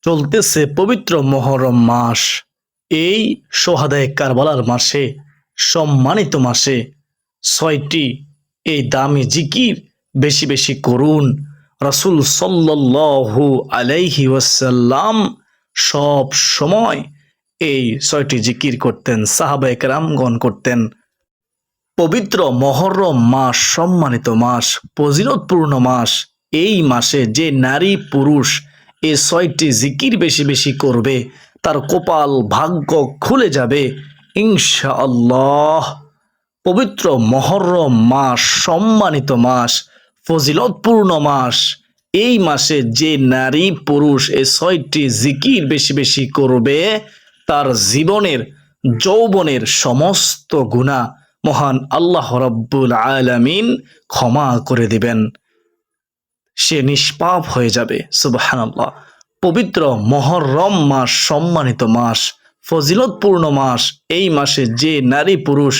চলতেছে পবিত্র মুহররম মাস। এই সোহাদায়ে কারবালার মাসে, সম্মানিত মাসে ৬টি এই দামি জিকির বেশি বেশি করুন। রাসূল সাল্লাল্লাহু আলাইহি ওয়াসাল্লাম সব সময় এই ৬টি জিকির করতেন, সাহাবায়ে কেরামগণ করতেন। পবিত্র মুহররম মাস সম্মানিত মাস, ফজিলতপূর্ণ মাস। এই মাসে যে নারী পুরুষ এই ৬টি জিকির বেশি বেশি করবে তার কপাল ভাগ্য খুলে যাবে ইনশাআল্লাহ। পবিত্র মুহররম মাস সম্মানিত মাস, ফজিলতপূর্ণ মাস। এই মাসে যে নারী পুরুষ এই ৬টি জিকির বেশি বেশি করবে তার জীবনের যৌবনের সমস্ত গুনাহ মহান আল্লাহ রাব্বুল আলামিন ক্ষমা করে দিবেন, সে নিষ্পাপ হয়ে যাবে। সুবহানাল্লাহ। পবিত্র মুহররম মাস সম্মানিত মাস, ফজিলতপূর্ণ মাস। এই মাসে যে নারী পুরুষ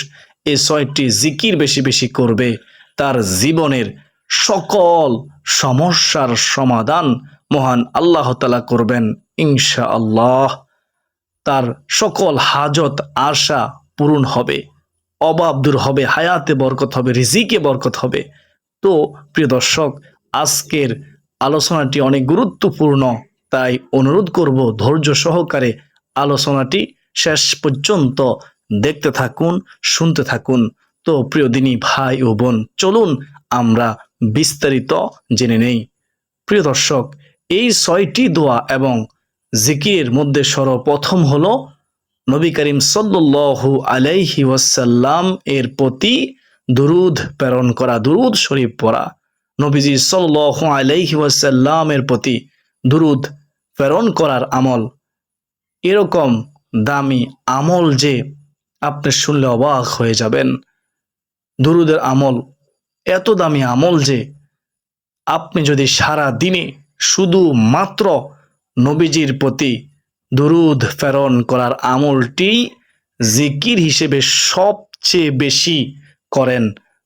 এই ৬টি জিকির বেশি বেশি করবে তার জীবনের সকল সমস্যার সমাধান মহান আল্লাহ তাআলা করবেন ইনশাআল্লাহ। তার সকল হাজত আশা পূরণ হবে, অভাব দূর হবে, হায়াতে বরকত হবে, রিজিকে বরকত হবে। তো প্রিয় দর্শক, আজকের আলোচনাটি অনেক গুরুত্বপূর্ণ, তাই অনুরোধ করব ধৈর্য সহকারে আলোচনাটি শেষ পর্যন্ত দেখতে থাকুন, শুনতে থাকুন। তো প্রিয় দিনী ভাই ও বোন, চলুন আমরা বিস্তারিত জেনে নেই। প্রিয় দর্শক, এই ৬টি দোয়া এবং জিকিরের মধ্যে সর্বপ্রথম হলো নবী করিম সাল্লাল্লাহু আলাইহি ওয়াসাল্লাম এর প্রতি দুরূদ প্রেরণ করা, দুরূদ শরীফ পড়া। নবীজি সাল্লাল্লাহু আলাইহি ওয়াসাল্লাম এর প্রতি দুরূদ প্রেরণ করার আমল এরকম দামি আমল যে আপনি শুনলে অবাক হয়ে যাবেন। দুরূদের আমল এত দামি আমল যে আপনি যদি সারা দিনে শুধু মাত্র নবীজির প্রতি দুরূদ প্রেরণ করার আমলটি জিকির হিসেবে সবচেয়ে বেশি করেন,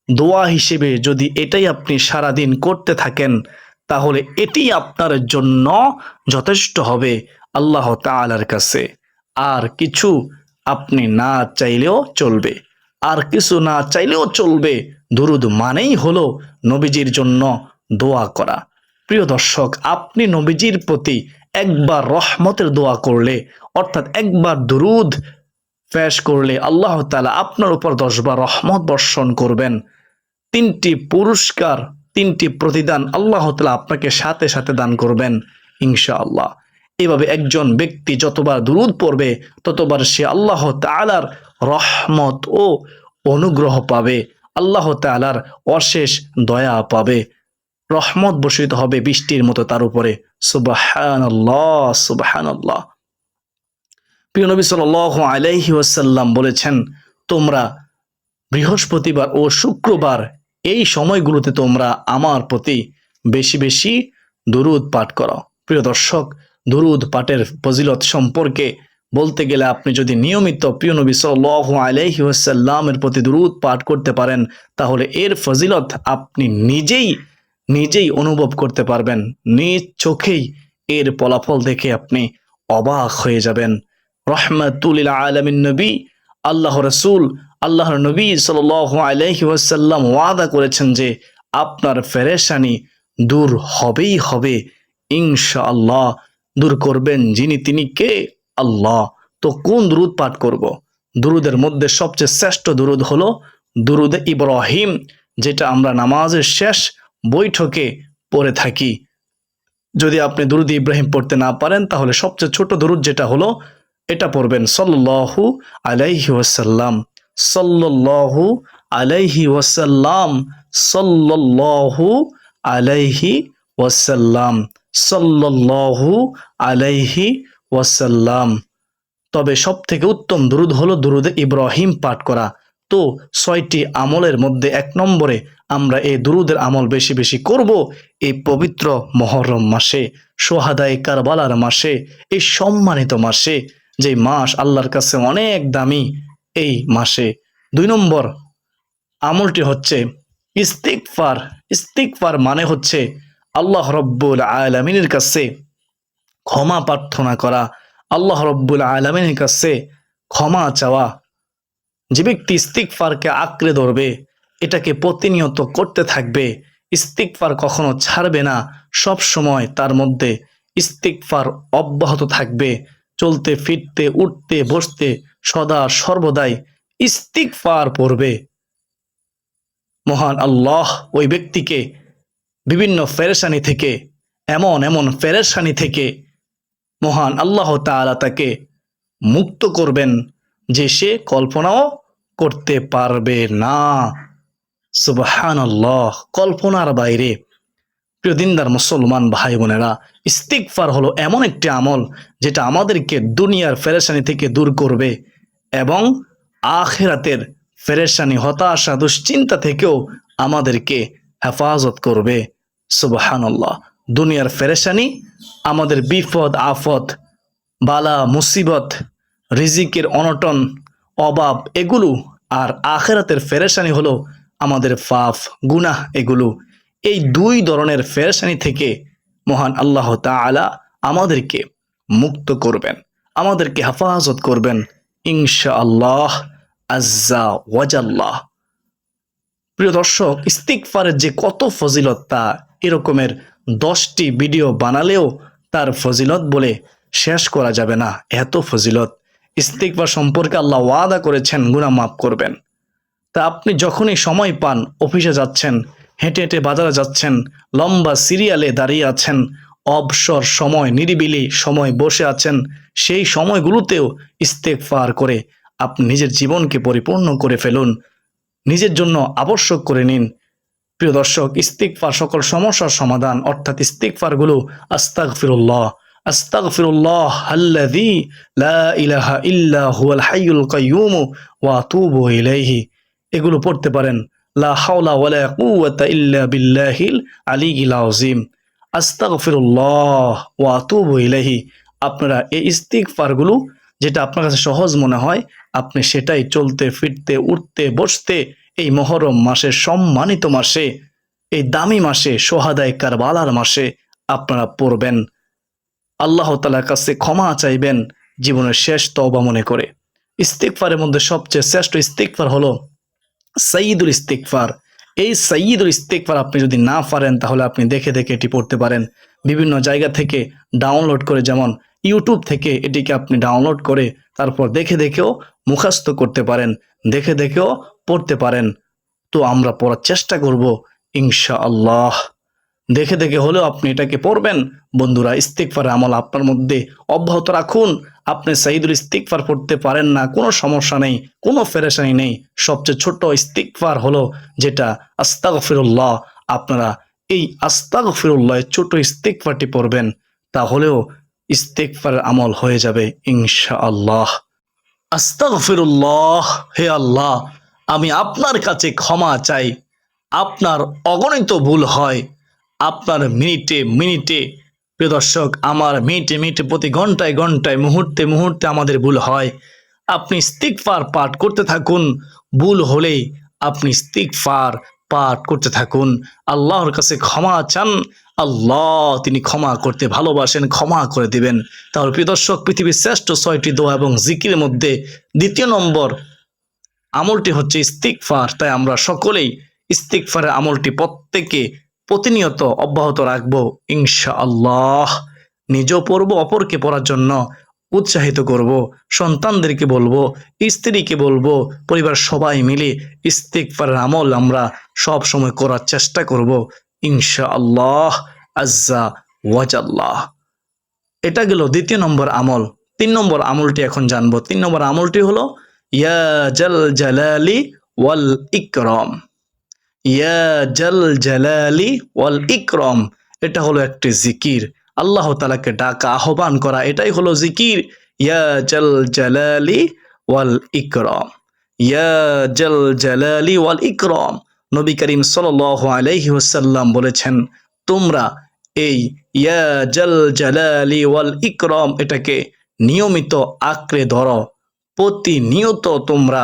দোয়া হিসেবে যদি এটাই আপনি সারা দিন করতে থাকেন, তাহলে এটি আপনার জন্য যথেষ্ট হবে আল্লাহ তাআলার কাছে। আর কিছু আপনি না চাইলেও চলবে, আর কিছু না চাইলেও চলবে। দুরূদ মানেই হলো নবীজির জন্য দোয়া করা। প্রিয় দর্শক, আপনি নবীজির প্রতি একবার রহমতের দোয়া করলে, অর্থাৎ একবার দুরূদ পেশ করলে আল্লাহ তাআলা আপনার উপর 10 বার রহমত বর্ষণ করবেন। 3টি পুরস্কার, 3টি প্রতিদান আল্লাহ তাআলা আপনাকে সাথে সাথে দান করবেন ইনশাআল্লাহ। এভাবে একজন ব্যক্তি যতবার দুরূদ পড়বে ততবার সে আল্লাহ তাআলার রহমত ও অনুগ্রহ পাবে, আল্লাহ তাআলার অশেষ দয়া পাবে, রহমত বর্ষিত হবে বৃষ্টির মতো তার উপরে। সুবহানাল্লাহ, সুবহানাল্লাহ। প্রিয় নবী সাল্লাল্লাহু আলাইহি ওয়াসাল্লাম বলেছেন, তোমরা বৃহস্পতিবার ও শুক্রবার এই সময়গুলোতে তোমরা আমার প্রতি বেশি বেশি দুরূদ পাঠ করো। প্রিয় দর্শক, দুরূদ পাঠের ফজিলত সম্পর্কে বলতে গেলে আপনি যদি নিয়মিত প্রিয় নবী সাল্লাল্লাহু আলাইহি ওয়াসাল্লামের প্রতি দুরূদ পাঠ করতে পারেন, তাহলে এর ফজিলত আপনি নিজেই অনুভব করতে পারবেন, নিজ চোখেই এর ফলাফল দেখে আপনি অবাক হয়ে যাবেন। রহমাতুল লিল আলামিন নবী আল্লাহ রাসূল, আল্লাহর নবী সাল্লাল্লাহু আলাইহি ওয়াসাল্লাম ওয়াদা করেছেন যে আপনার পেরেশানি দূর হবেই হবে ইনশাআল্লাহ। দূর করবেন যিনি, তিনি কে? আল্লাহ। তো কোন দুরূদ পাঠ করব? দুরূদের মধ্যে সবচেয়ে শ্রেষ্ঠ দুরূদ হলো দুরূদে ইব্রাহিম, যেটা আমরা নামাজের শেষ বৈঠকে পড়ে থাকি। যদি আপনি দুরূদ ইব্রাহিম পড়তে না পারেন, তাহলে সবচেয়ে ছোট দুরূদ যেটা হলো এটা পড়বেন, সাল্লাল্লাহু আলাইহি ওয়াসাল্লাম, সাল্লাল্লাহু আলাইহি ওয়াসাল্লাম, সাল্লাল্লাহু আলাইহি ওয়াসাল্লাম, সাল্লাল্লাহু আলাইহি ওয়াসাল্লাম। তবে সব থেকে উত্তম দুরূদ হলো দুরূদে ইব্রাহিম পাঠ করা। তো ৬টি আমলের মধ্যে 1 নম্বরে আমরা এই দুরূদের আমল বেশি বেশি করব এই পবিত্র মুহররম মাসে, সোহাদায়ে কারবালার মাসে, এই সম্মানিত মাসে, যে মাস আল্লাহর কাছে অনেক দামি। এই মাসে 2 নম্বর আমলটি হচ্ছে ইস্তিগফার। ইস্তিগফার মানে হচ্ছে আল্লাহ রাব্বুল আলামিনের কাছে ক্ষমা প্রার্থনা করা, আল্লাহ রব্বুল আলামিনের কাছে ক্ষমা চাওয়া। যে ব্যক্তি ইস্তিগফারকে আঁকড়ে ধরবে, এটাকে প্রতিনিয়ত করতে থাকবে, ইস্তিগফার কখনো ছাড়বে না, সব সময় তার মধ্যে ইস্তিগফার অব্যাহত থাকবে, চলতে ফিরতে উঠতে বসতে সদা সর্বদাই ইস্তিগফার পড়বে, মহান আল্লাহ ওই ব্যক্তিকে বিভিন্ন পেরেশানি থেকে, এমন এমন পেরেশানি থেকে মহান আল্লাহ তাআলা তাকে মুক্ত করবেন যে সে কল্পনাও করতে পারবে না। সুবহানাল্লাহ, কল্পনার বাইরে। প্রিয় দিনদার মুসলমান ভাই বোনেরা, ইস্তিগফার হলো এমন একটি আমল যেটা আমাদেরকে দুনিয়ার পেরেশানি থেকে দূর করবে এবং আখিরাতের পেরেশানি, হতাশা, দুশ্চিন্তা থেকেও আমাদেরকে হেফাজত করবে। সুবহানাল্লাহ, দুনিয়ার পেরেশানি, আমাদের বিপদ আপদ, বালা মুসিবত, রিজিকের অনটন, অভাব, এগুলো। আর আখিরাতের পেরেশানি হলো আমাদের পাপ গুনাহ, এগুলো। এই দুই ধরনের পেরেশানি থেকে মহান আল্লাহ তাআলা আমাদেরকে মুক্ত করবেন, আমাদেরকে হেফাজত করবেন ইনশাআল্লাহ আজ্জা ওয়াজাল্লাহ। প্রিয় দর্শক, ইস্তিগফারের যে কত ফজিলত, তা এরকমের 10টি ভিডিও বানালেও তার ফজিলত বলে শেষ করা যাবে না, এত ফজিলত। ইস্তিগফার সম্পর্কে আল্লাহ ওয়াদা করেছেন গুনাহ মাফ করবেন। তা আপনি যখনই সময় পান, অফিসে যাচ্ছেন, হেঁটে হেঁটে বাজারে যাচ্ছেন, লম্বা সিরিয়ালে দাঁড়িয়ে আছেন, অবসর সময়, নিরিবিলি সময় বসে আছেন, সেই সময়গুলোতেও ইস্তিগফার করে আপনি নিজের জীবনকে পরিপূর্ণ করে ফেলুন, নিজের জন্য আবশ্যক করে নিন। প্রিয় দর্শক, ইস্তিগফার সকল সমস্যার সমাধান, অর্থাৎ ইস্তিগফারগুলো আস্তাগফিরুল্লাহ, আস্তাগফিরুল্লাহ আল্লাযী লা ইলাহা ইল্লা হুয়াল হাইয়ুল কাইয়্যুম ওয়া আতুবু ইলাইহি, এগুলো পড়তে পারেন। লা হাওলা ওয়ালা কুওয়াতা ইল্লা বিল্লাহিল আলিয়্যিল আযীম, আস্তাগফিরুল্লাহ ওয়া আতুবু ইলাইহি। আপনারা এই ইস্তিগফারগুলো, যেটা আপনার কাছে সহজ মনে হয়, আপনি সেটাই চলতে ফিরতে উঠতে বসতে এই মুহররম মাসের সম্মানিত মাসে, এই দামি মাসে, সোহাদায়ে কারবালার মাসে আপনারা পড়বেন। আল্লাহ তাআলার কাছে ক্ষমা চাইবেন জীবনের শেষ তওবা মনে করে। ইস্তিগফারের মধ্যে সবচেয়ে শ্রেষ্ঠ ইস্তিগফার হলো সাইয়্যিদুল ইস্তিগফার। এই সাইয়্যিদুল ইস্তিগফার আপনি যদি না পারেন, তাহলে আপনি দেখে দেখে এটি পড়তে পারেন, বিভিন্ন জায়গা থেকে ডাউনলোড করে, যেমন ইউটিউব থেকে এটিকে আপনি ডাউনলোড করে তারপর দেখে দেখেও মুখস্থ করতে পারেন, দেখে দেখেও পড়তে পারেন। তো আমরা পড়ার চেষ্টা করব ইনশাআল্লাহ। দেখে দেখে হলেও আপনি এটাকে পড়বেন। বন্ধুরা, ইস্তিগফারের আমল আপনার মধ্যে অব্যাহত রাখুন। আপনি সাইয়্যিদুল ইস্তিগফার পড়তে পারেন না, কোনো সমস্যা নেই, কোনো পেরেশানি নেই। সবচেয়ে ছোট ইস্তিগফার হলো যেটা আস্তাগফিরুল্লাহ। আপনারা এই আস্তাগফিরুল্লাহ ছোট ইস্তিগফারটি পড়বেন, তাহলেও ইস্তিগফারের আমল হয়ে যাবে ইনশাআল্লাহ। আস্তাগফিরুল্লাহ, হে আল্লাহ, আমি আপনার কাছে ক্ষমা চাই। আপনার অগণিত ভুল হয়, আপনার মিনিটে মিনিটে, প্রিয় দর্শক, আমার মিনিটে মিনিটে, প্রতি ঘন্টায় ঘন্টায়, মুহূর্তে মুহূর্তে আমাদের ভুল হয়। আপনি ইস্তিগফার পাঠ করতে থাকুন, ভুল হলেই আপনি ইস্তিগফার পাঠ করতে থাকুন, আল্লাহর কাছে ক্ষমা চান, আল্লাহ তিনি ক্ষমা করতে ভালোবাসেন, ক্ষমা করে দিবেন। তাহলে প্রিয় দর্শক, পৃথিবীর শ্রেষ্ঠ 6টি দোয়া এবং জিকিরের মধ্যে 2 নম্বর আমলটি হচ্ছে ইস্তিগফার। তাই আমরা সকলেই ইস্তিগফারের আমলটি প্রত্যেকে প্রতিনিয়ত অব্যাহত রাখবো ইনশাআল্লাহ। নিজেও পড়বো, অপরকে পড়ার জন্য উৎসাহিত করব, সন্তানদেরকে বলবো, স্ত্রীকে বলবো, পরিবার সবাই মিলে ইস্তিগফারের আমল আমরা সব সময় করার চেষ্টা করব ইনশাআল্লাহ আজ্জা ওয়াজাল্লাহ। এটা গেল 2 নম্বর আমল। 3 নম্বর আমলটি এখন জানবো। 3 নম্বর আমলটি হলো ইয়া জাল জালালি ওয়াল ইকরাম, ইয়া জাল জালালি ওয়াল ইকরাম। এটা হলো একটি জিকির, আল্লাহ তাআলাকে ডাকা, আহ্বান করা, এটাই হলো জিকির। ইয়া জাল জালালি ওয়াল ইকরাম, ইয়া জাল জালালি ওয়াল ইকরাম। নবী করিম সাল্লাল্লাহু আলাইহি ওয়াসাল্লাম বলেছেন, তোমরা এই ইয়া জাল জালালি ওয়াল ইকরাম এটাকে নিয়মিত আঁকড়ে ধরো, প্রতিনিয়ত তোমরা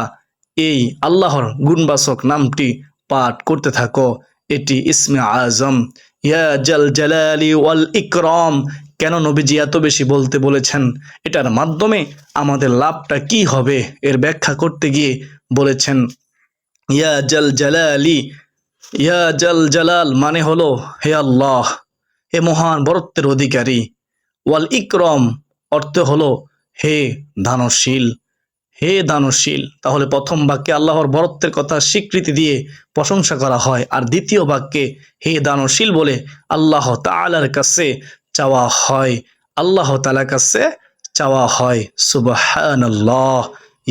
এই আল্লাহর গুণবাচক নামটি পাঠ করতে থাকো। এটি ইসমে আজম, ইয়া জাল জালালি ওয়াল ইকরাম। কেন নবীজি এত বেশি বলতে বলেছেন, এটার মাধ্যমে আমাদের লাভটা কি হবে এর ব্যাখ্যা করতে গিয়ে বলেছেন, ইয়া জাল জালালি, ইয়া জাল জালাল মানে হলো হে আল্লাহ, হে মহান বরত্বের অধিকারী, ওয়াল ইকরম অর্থ হলো হে দানশীল, হে দানশীল। তাহলে প্রথম বাক্যে আল্লাহর বরত্বের কথা স্বীকৃতি দিয়ে প্রশংসা করা হয়, আর দ্বিতীয় বাক্যে হে দানশীল বলে আল্লাহ তাআলার কাছে চাওয়া হয়, আল্লাহ তাআলার কাছে চাওয়া হয়। সুবহানাল্লাহ,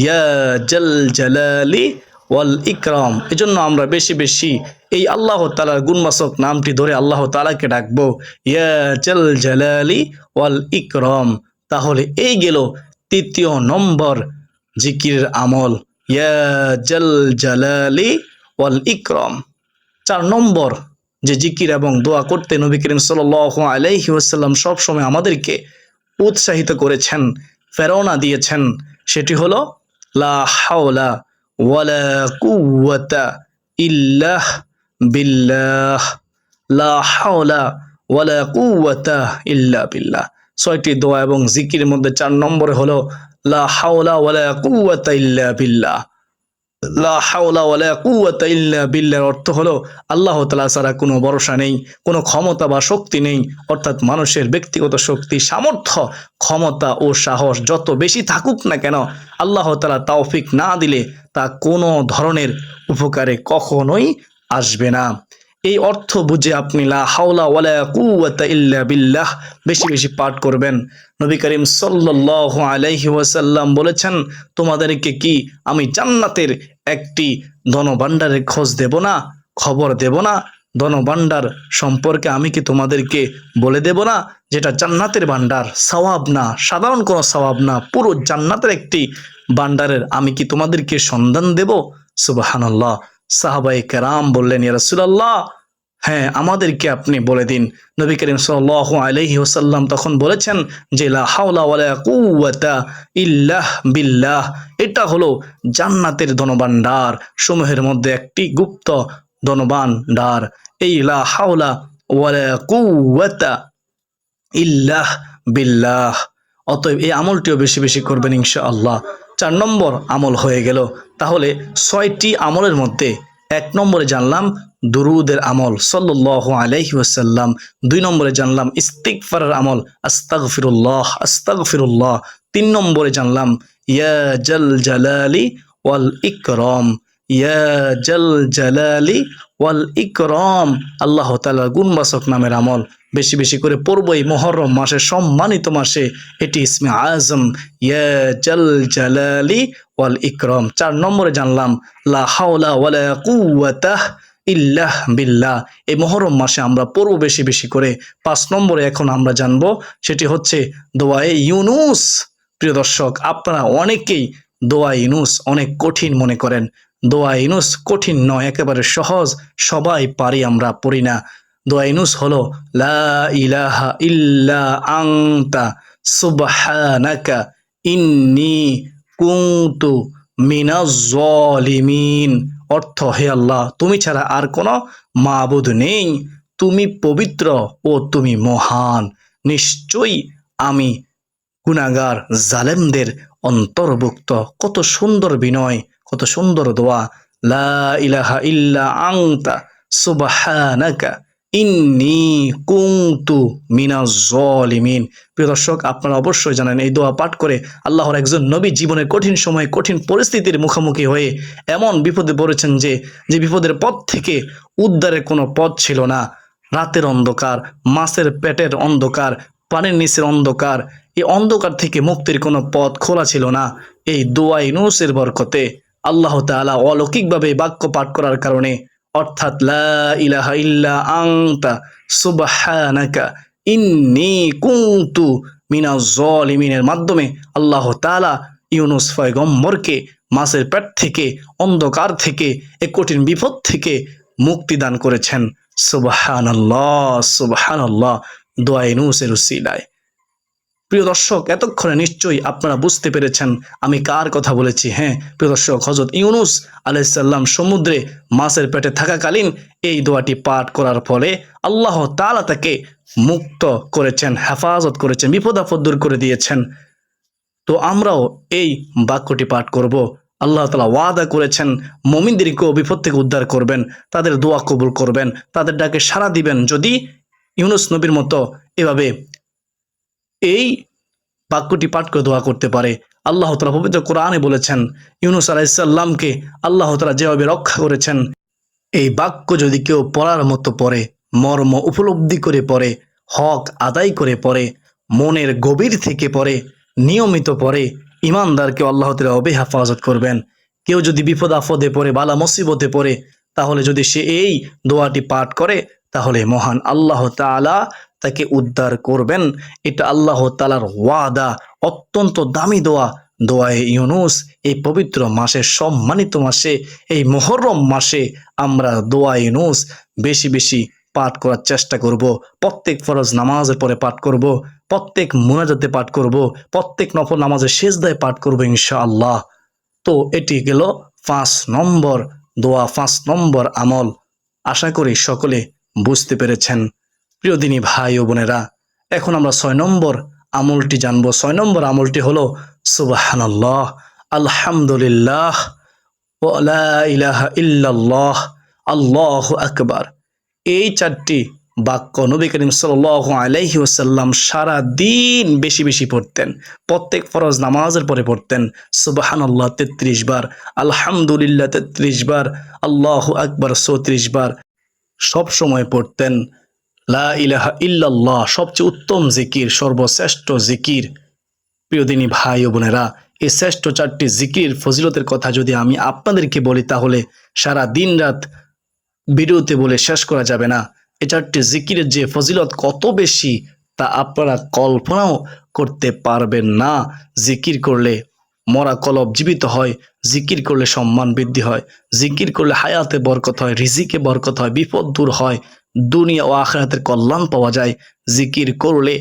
ইয়া জাল জালালি ওয়াল ইকরাম। এজন্য আমরা বেশি বেশি এই আল্লাহ তাআলার গুণবাচক নামটি ধরে আল্লাহ তাআলাকে ডাকবো, ইয়া জাল জালালি ওয়াল ইকরাম। তাহলে এই গেল তৃতীয় নম্বর জিকিরের আমল, ইয়া জাল জালালি ওয়াল ইকরাম। 4 নম্বর যে জিকির এবং দোয়া করতে নবী করিম সাল্লাল্লাহু আলাইহি ওয়াসাল্লাম সবসময় আমাদেরকে উৎসাহিত করেছেন, প্রেরণা দিয়েছেন, সেটি হলো লা হাওলা ওয়ালা কুওয়াতা ইল্লা বিল্লাহ, লা হাওলা ওয়ালা কুওয়াতা ইল্লা বিল্লাহ। 6টি দোয়া এবং জিকিরের মধ্যে 4 নম্বরে হলো লা হাওলা ওয়ালা কুওয়াতা ইল্লা বিল্লাহ। লা হাওলা ওয়ালা কুওয়াতা ইল্লা বিল্লাহর অর্থ হলো আল্লাহ তাআলা ছাড়া কোনো ভরসা নেই, কোনো ক্ষমতা বা শক্তি নেই। অর্থাৎ মানুষের ব্যক্তিগত শক্তি, সামর্থ্য, ক্ষমতা ও সাহস যত বেশি থাকুক না কেন, আল্লাহ তাআলা তৌফিক না দিলে তা কোনো ধরনের উপকারে কখনোই আসবে না। এই অর্থ বুঝে আপনি লা হাওলা ওয়ালা কুওয়াতা ইল্লা বিল্লাহ বেশি বেশি পাঠ করবেন। নবী করিম সাল্লাল্লাহু আলাইহি ওয়াসাল্লাম বলেছেন, তোমাদেরকে কি আমি জান্নাতের একটি ধনভাণ্ডারের খোঁজ দেব না, খবর দেব না? ধনভাণ্ডার সম্পর্কে আমি কি তোমাদেরকে বলে দেব না, যেটা জান্নাতের ভাণ্ডার, সওয়াব না, সাধারণ কোনো সওয়াব না, পুরো জান্নাতের একটি ভাণ্ডারের আমি কি তোমাদেরকে সন্ধান দেব? সুবহানাল্লাহ। সাহাবায়ে কেরাম বললেন, ইয়া রাসূলুল্লাহ, হ্যাঁ আমাদেরকে আপনি বলে দিন। নবী করিম সাল্লাল্লাহু আলাইহি ওয়াসাল্লাম তখন বলেছেন যে লা হাওলা ওয়ালা কুওয়াতা ইল্লা বিল্লাহ, এটা হলো জান্নাতের ধনভাণ্ডার সমূহের মধ্যে একটি গুপ্ত ধনভাণ্ডার, এই লা হাওলা ওয়ালা কুওয়াতা ইল্লা বিল্লাহ। অতএব এই আমলটিও বেশি বেশি করবেন ইনশাআল্লাহ। 4 নম্বর আমল হয়ে গেল। তাহলে 6টি আমলের মধ্যে 1 নম্বরে জানলাম দুরুদের আমল সাল্লাল্লাহু আলাইহি ওয়াসাল্লাম, 2 নম্বরে জানলাম ইস্তিগফারের আমল আস্তাগফিরুল্লাহ আস্তাগফিরুল্লাহ, 3 নম্বরে জানলাম ইয়া জাল জালালি ওয়াল ইকরাম, ইয়া জাল জালালি ওয়াল ইকরাম, আল্লাহ তাআলার গুণবাচক নামের আমল বেশি বেশি করে পড়ব এই মুহররম মাসে, সম্মানিত মাসে। এটি ইসমে আজম, ইয়া জাল জালালি ওয়াল ইকরাম। 4 নম্বরে জানলাম লা হাওলা ওয়ালা কুওয়াতা ইল্লা বিল্লাহ, এই মুহররম মাসে আমরা পড়ব বেশি বেশি করে। 5 নম্বরে এখন আমরা জানবো, সেটি হচ্ছে দোয়ায়ে ইউনুস। প্রিয় দর্শক, আপনারা অনেকেই দোয়া ইউনুস অনেক কঠিন মনে করেন। দোয়া ইউনুস কঠিন নয়, একেবারে সহজ, সবাই পারি, আমরা পড়ি না। দোয়া ইউনুস হলো লা ইলাহা ইল্লা আনতা সুবহানাকা ইন্নী কুনতু মিনাজ জালিমিন। অর্থ, হে আল্লাহ, তুমি ছাড়া আর কোনো মাবুদ নেই, তুমি পবিত্র ও তুমি মহান, নিশ্চয়ই আমি গুনাহগার জালেমদের অন্তর্ভুক্ত। কত সুন্দর বিনয়, কত সুন্দর দোয়া, লা ইলাহা ইল্লা আনতা সুবহানাকা ইন্নী কুনতু মিনাজ জালিমিন। প্রিয় দর্শক, আপনারা অবশ্যই জানেন এই দোয়া পাঠ করে আল্লাহর একজন নবী জীবনের কঠিন সময়ে কঠিন পরিস্থিতির মুখোমুখি হয়ে এমন বিপদে পড়েছেন যে বিপদের পথ থেকে উদ্ধারের কোনো পথ ছিল না। রাতের অন্ধকার, মাছের পেটের অন্ধকার, পানির নিচের অন্ধকার, এই অন্ধকার থেকে মুক্তির কোনো পথ খোলা ছিল না। এই দোয়া ইউনুসের বরকতে আল্লাহ তাআলা অলৌকিকভাবে বাক্য পাঠ করার কারণে, অর্থাৎ লা ইলাহা ইল্লা আনতা সুবহানাকা ইন্নী কুনতু মিনাজ জালিমিনের মাধ্যমে আল্লাহ তাআলা ইউনুস পয়গম্বরকে মাছের পেট থেকে, অন্ধকার থেকে, এক কঠিন বিপদ থেকে মুক্তি দান করেছেন। সুবহানাল্লাহ সুবহানাল্লাহ, দোয়া ইউনুসের উসিলায়। প্রিয় দর্শক, এতক্ষণে নিশ্চয়ই আপনারা বুঝতে পেরেছেন আমি কার কথা বলেছি। হ্যাঁ প্রিয় দর্শক, হযরত ইউনুস আলাইহিস সালাম সমুদ্রে মাছের পেটে থাকাকালীন এই দোয়াটি পাঠ করার ফলে আল্লাহ তাআলা তাকে মুক্ত করেছেন, হেফাজত করেছেন, বিপদ আপদ দূর করে দিয়েছেন। তো আমরাও এই বাক্যটি পাঠ করব। আল্লাহ তাআলা ওয়াদা করেছেন মুমিনদেরকেও বিপদ থেকে উদ্ধার করবেন, তাদের দোয়া কবুল করবেন, তাদের ডাকে সাড়া দিবেন যদি ইউনুস নবীর মতো এভাবে এই বাক্যটি পাঠ করে দোয়া করতে পারে। আল্লাহ তাআলা পবিত্র কোরআনে বলেছেন ইউনুস আলাইহিস সালামকে আল্লাহ তাআলা যেভাবে রক্ষা করেছেন, এই বাক্য যদি কেউ পড়ার মতো পড়ে, মর্ম উপলব্ধি করে পড়ে, হক আদায় করে পড়ে, মনের গভীর থেকে পড়ে, নিয়মিত পড়ে, ইমানদারকে আল্লাহ তাআলা হেফাজত করবেন। কেউ যদি বিপদ আপদে পড়ে, বালা মুসিবতে পড়ে, তাহলে যদি সে এই দোয়াটি পাঠ করে তাহলে মহান আল্লাহ তাআলা তাকে উদ্ধার করবেন। এটা আল্লাহ তাআলার ওয়াদা, অত্যন্ত দামি দোয়া। দোয়ায়ে ইউনুস এই পবিত্র মাসে, সম্মানিত মাসে, এই মুহররম মাসে আমরা দোয়ায়ে ইউনুস বেশি বেশি পাঠ করার চেষ্টা করব। প্রত্যেক ফরজ নামাজের পরে পাঠ করব, প্রত্যেক মুনাজাতে পাঠ করব, প্রত্যেক নফল নামাজের সেজদায় পাঠ করব ইনশাআল্লাহ। তো এটি গেল 5 নম্বর দোয়া, 5 নম্বর আমল। আশা করি সকলে বুঝতে পেরেছেন। প্রিয় দিনী ভাই ও বোনেরা, এখন আমরা 6 নম্বর আমলটি জানবো। 6 নম্বর আমলটি হলো সুবহানাল্লাহ, আলহামদুলিল্লাহ, ওয়া লা ইলাহা ইল্লাল্লাহ, আল্লাহু আকবার। এই 4টি বাক্য নবী করিম সাল্লাল্লাহু আলাইহি ওয়াসাল্লাম সারা দিন বেশি বেশি পড়তেন। প্রত্যেক ফরজ নামাজের পরে পড়তেন সুবহানাল্লাহ 33 বার, আলহামদুলিল্লাহ 33 বার, আল্লাহু আকবার 34 বার। সব সময় পড়তেন লা ইলাহা ইল্লাল্লাহ, সবচেয়ে উত্তম জিকির, সর্বশ্রেষ্ঠ জিকির। প্রিয় দিনী ভাই ও বোনেরা, এই শ্রেষ্ঠ 4টি জিকির ফজিলতের কথা যদি আমি আপনাদেরকে বলি তাহলে সারা দিন রাত ভিডিওতে বলে শেষ করা যাবে না। এই 4টি জিকিরের যে ফজিলত কত বেশি তা আপনারা কল্পনাও করতে পারবেন না। জিকির করলে মরা কলব জীবিত হয়, জিকির করলে সম্মান বৃদ্ধি হয়, জিকির করলে হায়াতে বরকত হয়, রিজিকে বরকত হয়, বিপদ দূর হয়, দুনিয়া ও আখিরাতের কল্যাণ পাওয়া যায়। জিকির করলে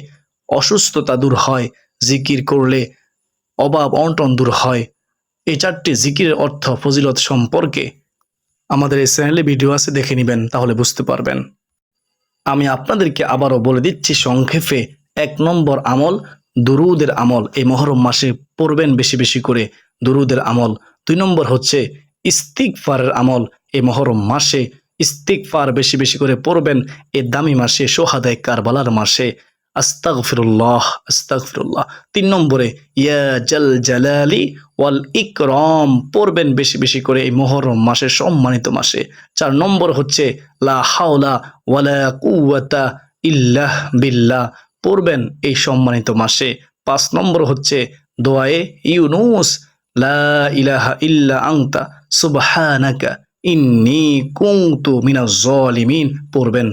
অসুস্থতা দূর হয়, জিকির করলে অভাব অনটন দূর হয়। এই 4টি জিকিরের অর্থ ফজিলত সম্পর্কে আমাদের এই চ্যানেলে ভিডিও আছে, দেখে নেবেন, তাহলে বুঝতে পারবেন। আমি আপনাদেরকে আবারও বলে দিচ্ছি সংক্ষেপে। 1 নম্বর আমল দুরুদের আমল, এই মুহররম মাসে পড়বেন বেশি বেশি করে দুরুদের আমল। 2 নম্বর হচ্ছে ইস্তিগফারের আমল, এই মুহররম মাসে ইস্তিগফার বেশি বেশি করে পড়বেন। এই দামি মাসে, সোহাদায়ে কারবালার মাসে আস্তাগফিরুল্লাহ আস্তাগফিরুল্লাহ। 3 নম্বরে ইয়া জাল জালালি ওয়াল ইকরাম পড়বেন বেশি বেশি করে এই মুহররম মাসে, সম্মানিত মাসে। 4 নম্বর হচ্ছে লা হাওলা ওয়ালা কুওয়াতা ইল্লাহ বিল্লাহ পড়বেন এই সম্মানিত মাসে। 5 নম্বর হচ্ছে দোয়ায়ে ইউনুস, লা ইলাহা ইল্লা আনতা সুবহানাকা ইন্নী কুনতু মিনাজ জালিমিন পড়বেন।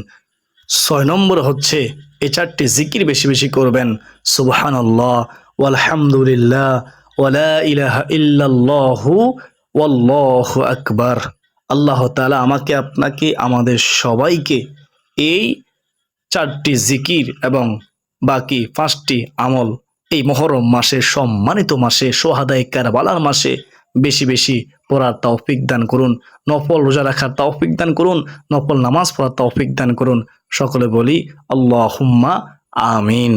6 নম্বর হচ্ছে এই 4টি জিকির বেশি বেশি করবেন সুবহানাল্লাহ, ওয়ালহামদুলিল্লাহ, ওয়া লা ইলাহা ইল্লাল্লাহু, ওয়াল্লাহু আকবার। আল্লাহ তাআলা আমাকে, আপনাকে, আমাদের সবাইকে এই 4টি জিকির এবং বাকি 5টি আমল এই মুহররম মাসে, সম্মানিত মাসে, সোহাদায়ে কারবালার মাসে বেশি বেশি পড়ার তৌফিক দান করুন। নফল রোজা রাখার তৌফিক দান করুন, নফল নামাজ পড়ার তৌফিক দান করুন। সকলে বলি আল্লাহুম্মা আমিন।